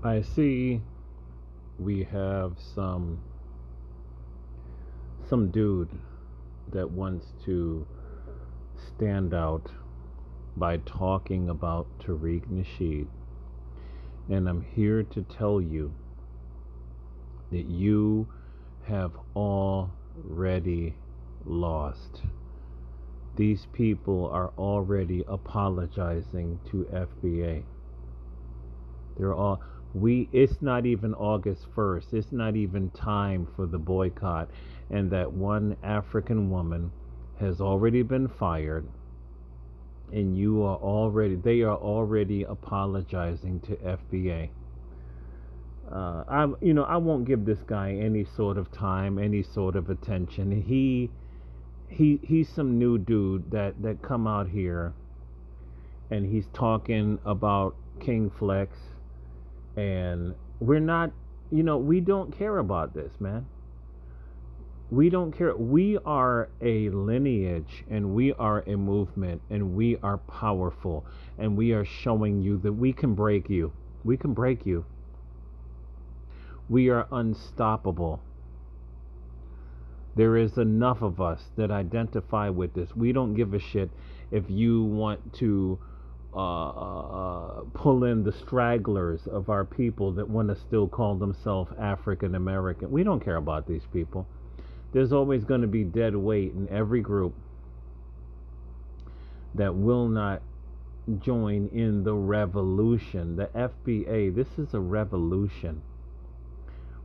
I see we have some dude that wants to stand out by talking about Tariq Nasheed, and I'm here to tell you that you have already lost. These people are already apologizing to FBA. They're all we it's not even August 1st. It's not even time for the boycott, and that one African woman has already been fired, and they are already apologizing to FBA. I won't give this guy any sort of time, any sort of attention. He's some new dude that come out here and he's talking about King Flex, and we're not, we don't care about this, man. We don't care. We are a lineage and we are a movement and we are powerful, and we are showing you that we can break you. We can break you. We are unstoppable. There is enough of us that identify with this. We don't give a shit if you want to pull in the stragglers of our people that want to still call themselves African American. We don't care about these people. There's always going to be dead weight in every group that will not join in the revolution. The FBA, this is a revolution.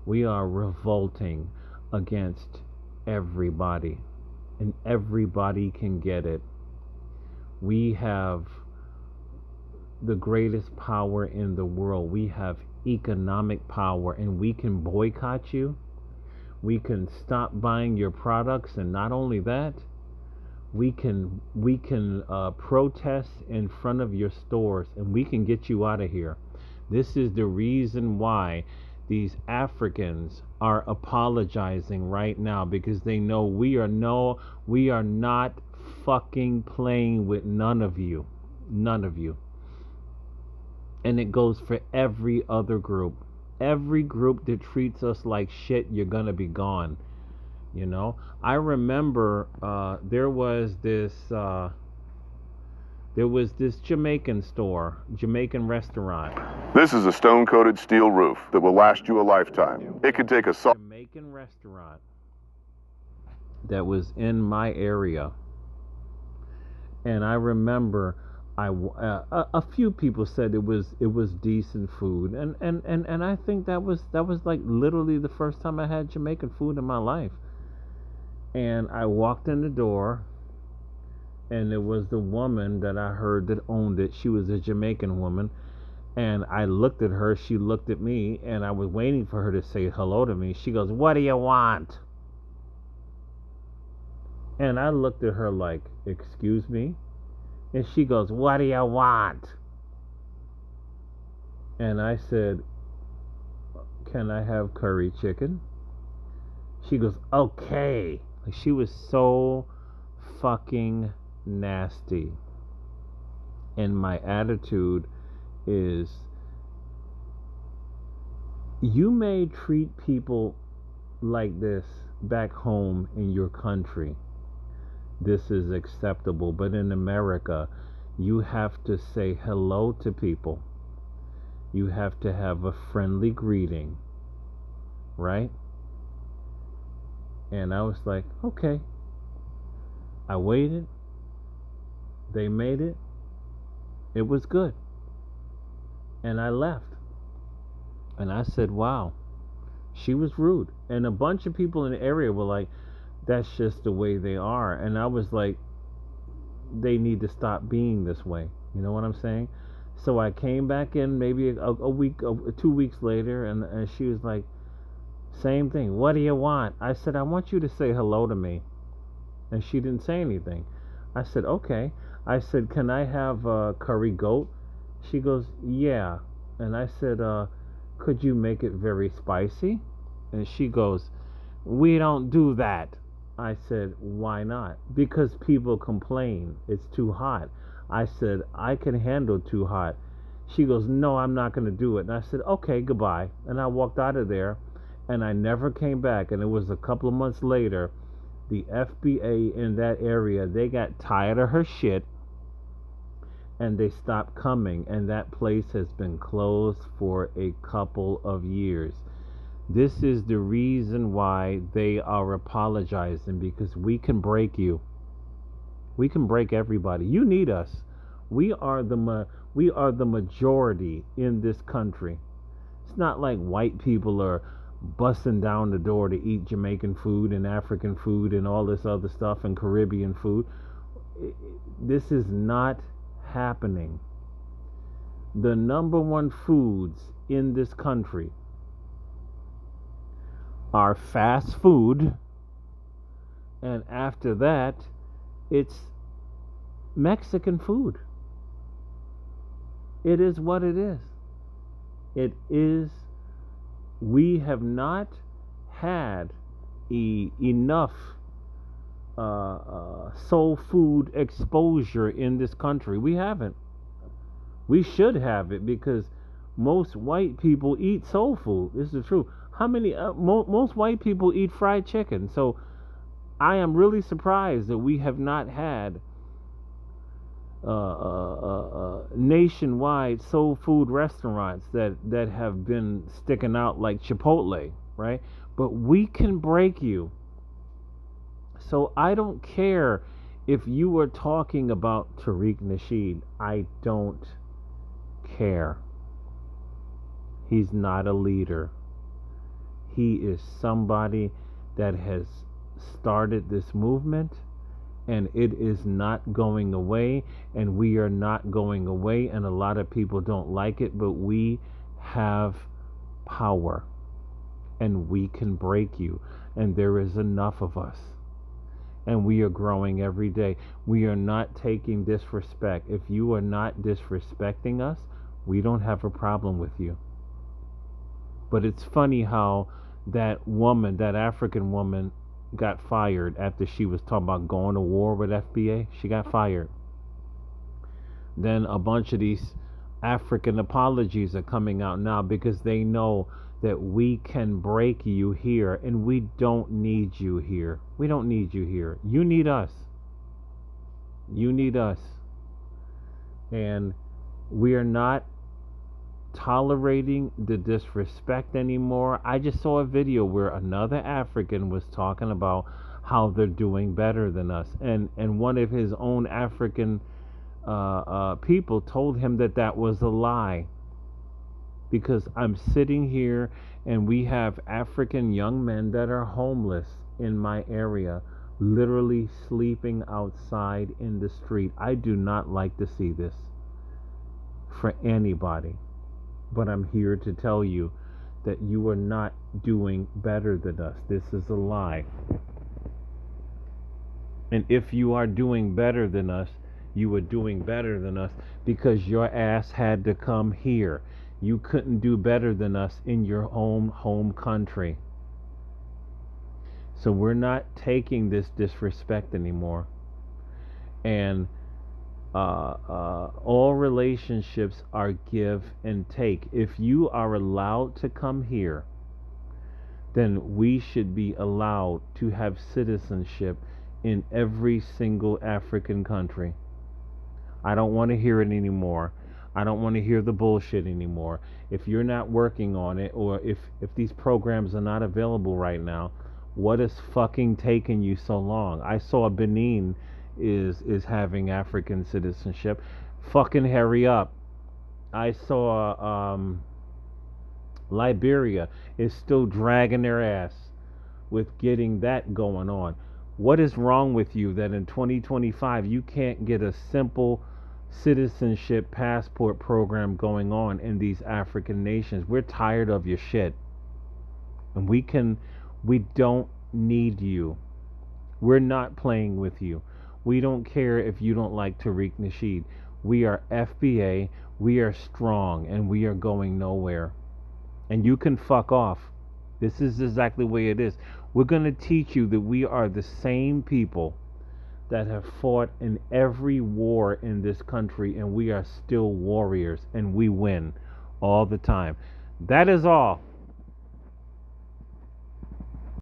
We are revolting against everybody, and everybody can get it. We have the greatest power in the world. We have economic power, and we can boycott you. We can stop buying your products, and not only that, we can protest in front of your stores, and we can get you out of here. This is the reason why these Africans are apologizing right now, because they know we are not fucking playing with none of you. None of you. And it goes for every other group. Every group that treats us like shit, you're gonna be gone. I remember there was this Jamaican store, Jamaican restaurant. This is a stone-coated steel roof that will last you a lifetime. It could take a Jamaican restaurant that was in my area, and I remember a few people said it was decent food, and I think that was like literally the first time I had Jamaican food in my life. And I walked in the door, and it was the woman that I heard that owned it. She was a Jamaican woman, and I looked at her, she looked at me, and I was waiting for her to say hello to me. She goes, "What do you want?" And I looked at her like, "Excuse me?" And she goes, "What do you want?" And I said, "Can I have curry chicken?" She goes, "Okay." Like, she was so fucking nasty. And my attitude is, you may treat people like this back home in your country. This is acceptable. But in America, you have to say hello to people. You have to have a friendly greeting, right? And I was like, okay. I waited. They made it. It was good. And I left. And I said, wow, she was rude. And a bunch of people in the area were like, that's just the way they are. And I was like, they need to stop being this way. You know what I'm saying? So I came back in maybe a week, 2 weeks later, and she was like, same thing. What do you want? I said, I want you to say hello to me. And she didn't say anything. I said, okay. I said, can I have curry goat? She goes, yeah. And I said, could you make it very spicy? And she goes, we don't do that. I said, why not? Because people complain it's too hot. I said, I can handle too hot. She goes, no, I'm not going to do it. And I said, okay, goodbye. And I walked out of there, and I never came back. And it was a couple of months later, the FBA in that area, they got tired of her shit, and they stopped coming. And that place has been closed for a couple of years. This is the reason why they are apologizing, because we can break you. We can break everybody. You need us. We are the majority in this country. It's not like white people are busting down the door to eat Jamaican food and African food and all this other stuff and Caribbean food. This is not happening. The number one foods in this country are fast food, and after that, it's Mexican food. It is what it is. It is. We have not had enough soul food exposure in this country. We haven't. We should have it, because most white people eat soul food. This is the truth. How many? Most white people eat fried chicken. So I am really surprised that we have not had nationwide soul food restaurants that have been sticking out like Chipotle, right? But we can break you. So I don't care if you were talking about Tariq Nasheed. I don't care. He's not a leader. He is somebody that has started this movement, and it is not going away, and we are not going away, and a lot of people don't like it, but we have power, and we can break you, and there is enough of us, and we are growing every day. We are not taking disrespect. If you are not disrespecting us, we don't have a problem with you. But it's funny how that woman, that African woman, got fired after she was talking about going to war with FBA. She got fired. Then a bunch of these African apologies are coming out now, because they know that we can break you here, and we don't need you here. We don't need you here. You need us. You need us. And we are not tolerating the disrespect anymore. I just saw a video where another African was talking about how they're doing better than us, and one of his own African people told him that that was a lie, because I'm sitting here and we have African young men that are homeless in my area, literally sleeping outside in the street. I do not like to see this for anybody. But I'm here to tell you that you are not doing better than us. This is a lie. And if you are doing better than us, you are doing better than us because your ass had to come here. You couldn't do better than us in your own home country. So we're not taking this disrespect anymore. And all relationships are give and take. If you are allowed to come here, then we should be allowed to have citizenship in every single African country. I don't want to hear it anymore. I don't want to hear the bullshit anymore. If you're not working on it, or if these programs are not available right now, what is fucking taking you so long? I saw Benin is having African citizenship. Fucking hurry up. I saw Liberia is still dragging their ass with getting that going on. What is wrong with you that in 2025 you can't get a simple citizenship passport program going on in these African nations? We're tired of your shit. And we don't need you. We're not playing with you. We don't care if you don't like Tariq Nasheed. We are FBA, we are strong, and we are going nowhere. And you can fuck off. This is exactly the way it is. We're going to teach you that we are the same people that have fought in every war in this country, and we are still warriors and we win all the time. That is all.